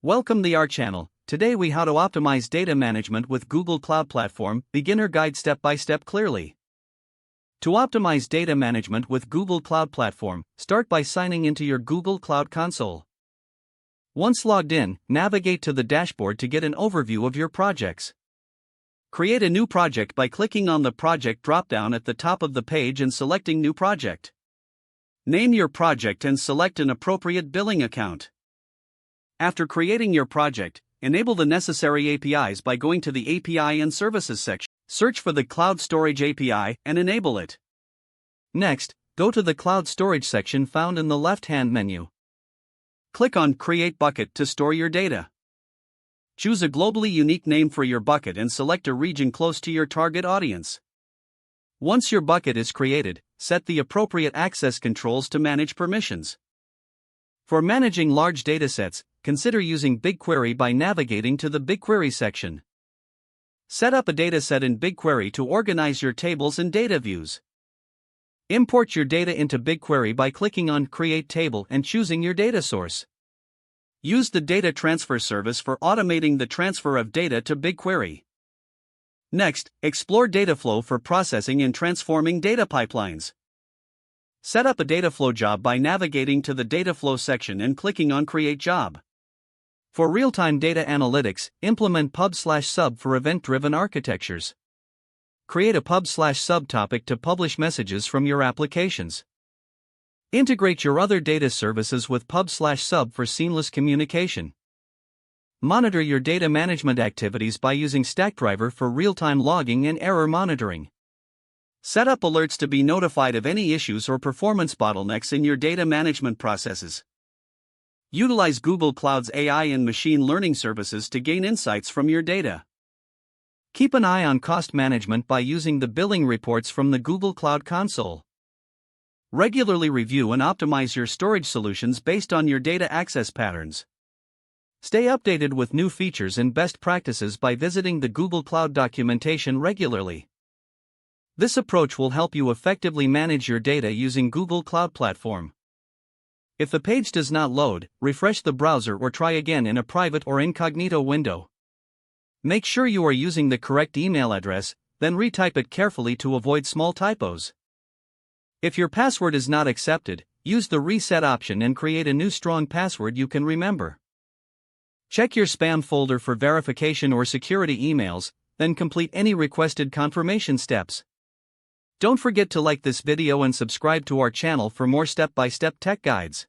Welcome to our channel. Today we how to optimize data management with Google Cloud Platform, beginner guide step by step clearly. To optimize data management with Google Cloud Platform, start by signing into your Google Cloud Console. Once logged in, navigate to the dashboard to get an overview of your projects. Create a new project by clicking on the project drop-down at the top of the page and selecting New Project. Name your project and select an appropriate billing account. After creating your project, enable the necessary APIs by going to the API and Services section. Search for the Cloud Storage API and enable it. Next, go to the Cloud Storage section found in the left-hand menu. Click on Create Bucket to store your data. Choose a globally unique name for your bucket and select a region close to your target audience. Once your bucket is created, set the appropriate access controls to manage permissions. For managing large datasets, consider using BigQuery by navigating to the BigQuery section. Set up a dataset in BigQuery to organize your tables and data views. Import your data into BigQuery by clicking on Create Table and choosing your data source. Use the data transfer service for automating the transfer of data to BigQuery. Next, explore Dataflow for processing and transforming data pipelines. Set up a Dataflow job by navigating to the Dataflow section and clicking on Create Job. For real-time data analytics, implement pub/sub for event-driven architectures. Create a pub/sub topic to publish messages from your applications. Integrate your other data services with pub/sub for seamless communication. Monitor your data management activities by using Stackdriver for real-time logging and error monitoring. Set up alerts to be notified of any issues or performance bottlenecks in your data management processes. Utilize Google Cloud's AI and machine learning services to gain insights from your data. Keep an eye on cost management by using the billing reports from the Google Cloud Console. Regularly review and optimize your storage solutions based on your data access patterns. Stay updated with new features and best practices by visiting the Google Cloud documentation regularly. This approach will help you effectively manage your data using Google Cloud Platform. If the page does not load, refresh the browser or try again in a private or incognito window. Make sure you are using the correct email address, then retype it carefully to avoid small typos. If your password is not accepted, use the reset option and create a new strong password you can remember. Check your spam folder for verification or security emails, then complete any requested confirmation steps. Don't forget to like this video and subscribe to our channel for more step-by-step tech guides.